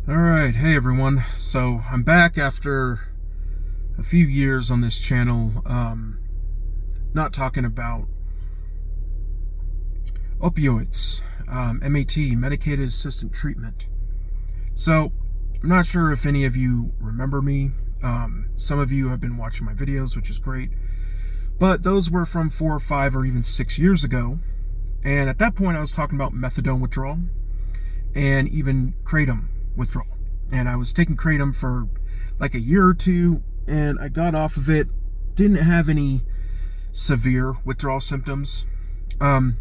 Alright, hey everyone. So I'm back after a few years on this channel, not talking about opioids, MAT, medicated assisted treatment. So I'm not sure if any of you remember me. Some of you have been watching my videos, which is great, but those were from 4 or 5 or even 6 years ago. And at that point I was talking about methadone withdrawal and even kratom withdrawal. And I was taking kratom for like a year or two, and I got off of it. Didn't have any severe withdrawal symptoms. That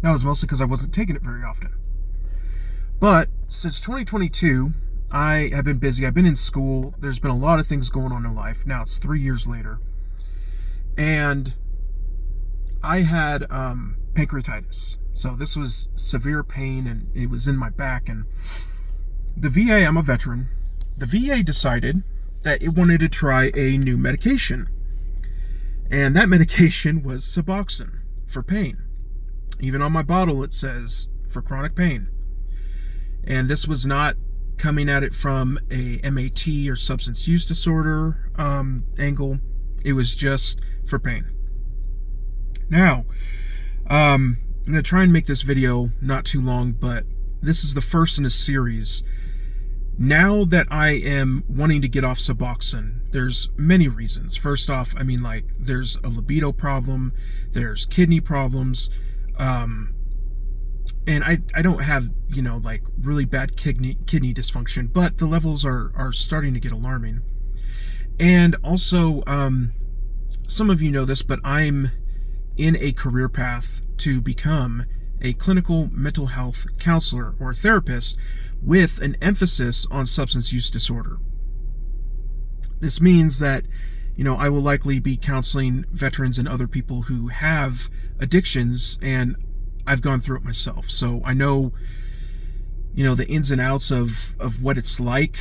was mostly because I wasn't taking it very often. But since 2022, I have been busy. I've been in school. There's been a lot of things going on in life. Now it's 3 years later. And I had pancreatitis. So this was severe pain, and it was in my back. And the VA, I'm a veteran, the VA decided that it wanted to try a new medication. And that medication was Suboxone for pain. Even on my bottle it says for chronic pain. And this was not coming at it from a MAT or substance use disorder angle. It was just for pain. Now, I'm going to try and make this video not too long, but this is the first in a series. Now that I am wanting to get off Suboxone, there's many reasons. First off, there's a libido problem, there's kidney problems, and I don't have, really bad kidney dysfunction, but the levels are starting to get alarming. And also, some of you know this, but I'm in a career path to become a clinical mental health counselor or therapist with an emphasis on substance use disorder. This means that, I will likely be counseling veterans and other people who have addictions, and I've gone through it myself. So I know, the ins and outs of what it's like,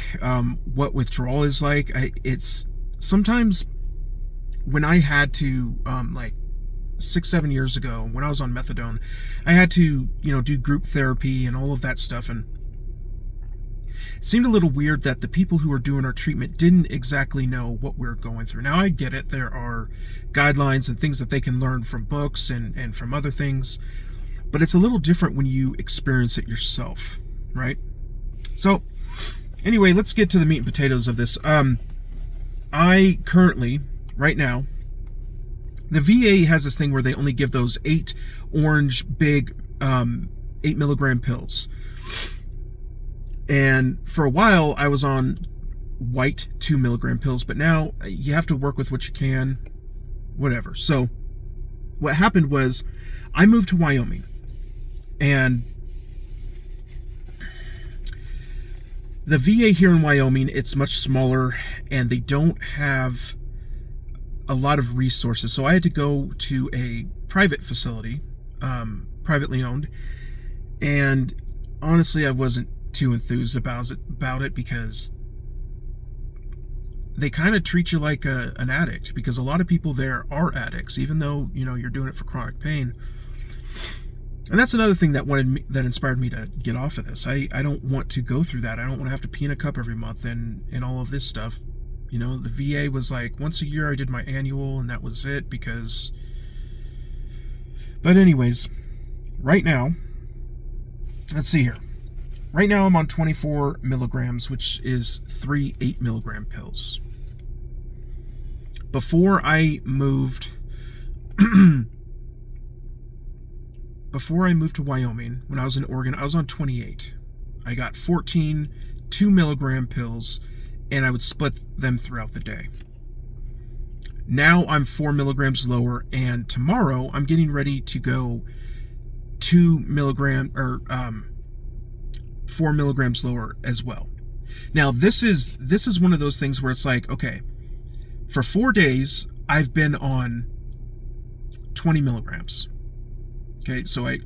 what withdrawal is like. It's sometimes when I had to, 6-7 years ago, when I was on methadone, I had to, do group therapy and all of that stuff, and it seemed a little weird that the people who were doing our treatment didn't exactly know what we were going through. Now, I get it. There are guidelines and things that they can learn from books and from other things, but it's a little different when you experience it yourself, right? So, anyway, let's get to the meat and potatoes of this. I currently, right now, the VA has this thing where they only give those 8 orange big 8 milligram pills. And for a while I was on white 2 milligram pills, but now you have to work with what you can, whatever. So what happened was I moved to Wyoming, and the VA here in Wyoming, it's much smaller, and they don't have a lot of resources. So I had to go to a private facility, privately owned, and honestly I wasn't too enthused about it because they kind of treat you like an addict, because a lot of people there are addicts, even though you're doing it for chronic pain. And that's another thing that inspired me to get off of this. I don't want to go through that. I don't want to have to pee in a cup every month and all of this stuff. The VA was like once a year I did my annual, and that was it. But anyways, right now, let's see here. Right now I'm on 24 milligrams, which is 3 8 milligram pills. Before I moved to Wyoming, when I was in Oregon, I was on 28. I got 14 2 milligram pills, and I would split them throughout the day. Now I'm 4 milligrams lower, and tomorrow I'm getting ready to go 4 milligrams lower as well. Now this is one of those things where it's like, okay, for 4 days I've been on 20 milligrams. Okay, so I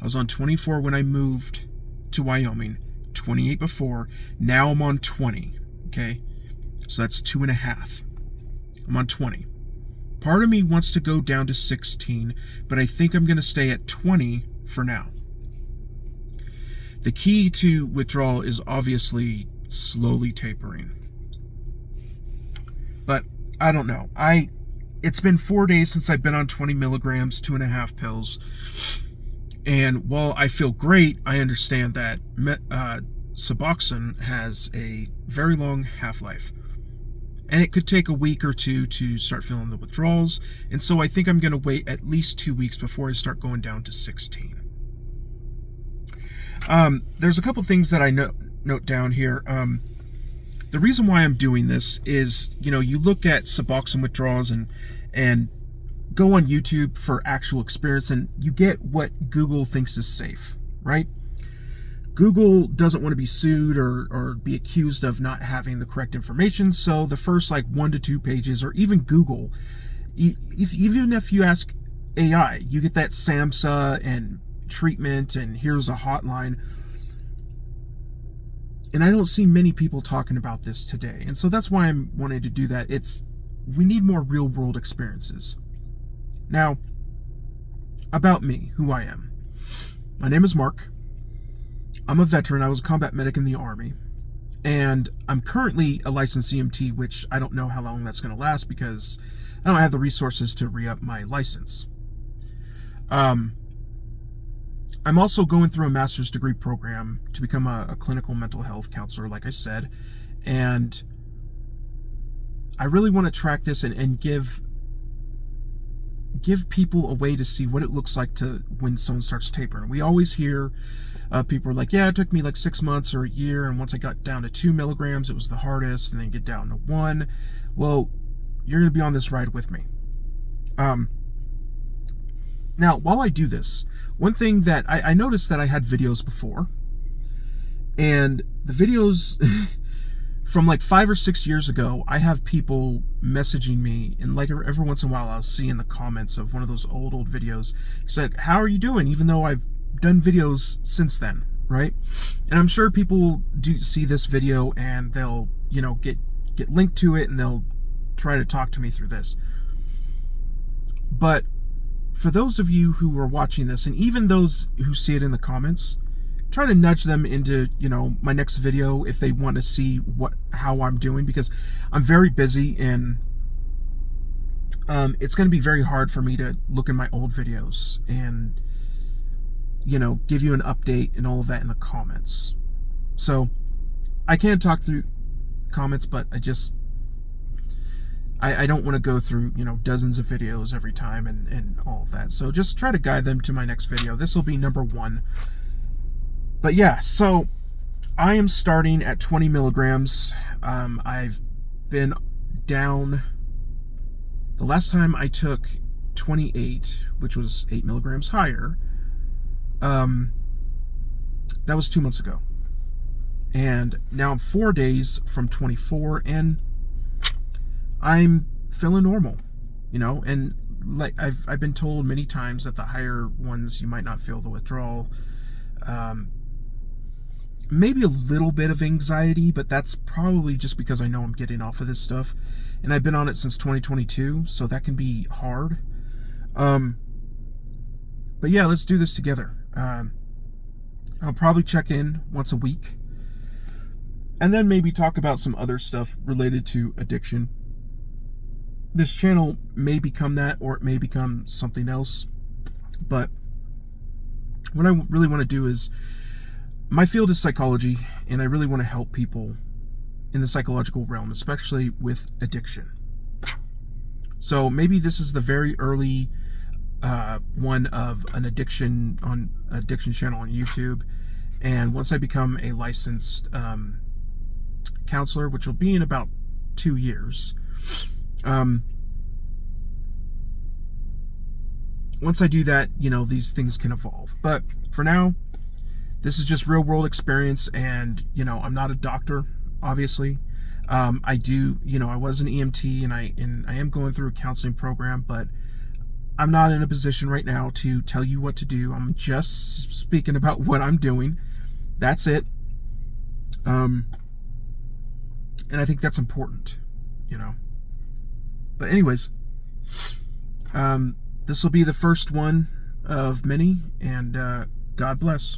was on 24 when I moved to Wyoming, 28 before. Now I'm on 20. Okay, so that's 2.5. I'm on 20. Part of me wants to go down to 16, but I think I'm going to stay at 20 for now. The key to withdrawal is obviously slowly tapering. But I don't know. It's been 4 days since I've been on 20 milligrams, 2.5 pills. And while I feel great, I understand that Suboxone has a very long half-life. And it could take a week or two to start feeling the withdrawals. And so I think I'm going to wait at least 2 weeks before I start going down to 16. There's a couple things that I note down here. The reason why I'm doing this is, you look at Suboxone withdrawals and go on YouTube for actual experience, and you get what Google thinks is safe, right? Google doesn't want to be sued or be accused of not having the correct information, so the first 1 to 2 pages, or even Google, even if you ask AI, you get that SAMHSA and treatment and here's a hotline. And I don't see many people talking about this today, and so that's why I'm wanting to do that. We need more real world experiences. Now, about me, who I am. My name is Mark. I'm a veteran. I was a combat medic in the Army. And I'm currently a licensed EMT, which I don't know how long that's going to last because I don't have the resources to re-up my license. I'm also going through a master's degree program to become a clinical mental health counselor, like I said. And I really want to track this and give people a way to see what it looks like when someone starts tapering. We always hear people are like, yeah, it took me 6 months or a year, and once I got down to 2 milligrams, it was the hardest, and then get down to 1. Well, you're going to be on this ride with me. Now, while I do this, one thing that I noticed that I had videos before, and the videos from 5 or 6 years ago, I have people messaging me, and every once in a while I'll see in the comments of one of those old videos, he said, how are you doing? Even though I've done videos since then, right? And I'm sure people do see this video and they'll, get linked to it, and they'll try to talk to me through this. But for those of you who are watching this, and even those who see it in the comments, try to nudge them into, my next video if they want to see how I'm doing, because I'm very busy, and it's going to be very hard for me to look in my old videos and, give you an update and all of that in the comments. So I can talk through comments, but I don't want to go through, dozens of videos every time and all of that. So just try to guide them to my next video. This will be number 1. But yeah, so I am starting at 20 milligrams. I've been down. The last time I took 28, which was 8 milligrams higher, that was 2 months ago. And now I'm 4 days from 24, and I'm feeling normal, and I've been told many times that the higher ones you might not feel the withdrawal. Maybe a little bit of anxiety, but that's probably just because I know I'm getting off of this stuff, and I've been on it since 2022, so that can be hard. But yeah, let's do this together. I'll probably check in once a week, and then maybe talk about some other stuff related to addiction. This channel may become that, or it may become something else, but what I really want to do is, my field is psychology, and I really want to help people in the psychological realm, especially with addiction. So maybe this is the very early one of an addiction channel on YouTube, and once I become a licensed counselor, which will be in about 2 years, once I do that, these things can evolve. But for now, this is just real world experience, and I'm not a doctor, obviously. I do, I was an EMT, and I am going through a counseling program, but I'm not in a position right now to tell you what to do. I'm just speaking about what I'm doing. That's it. And I think that's important, But anyways, this will be the first one of many, and God bless.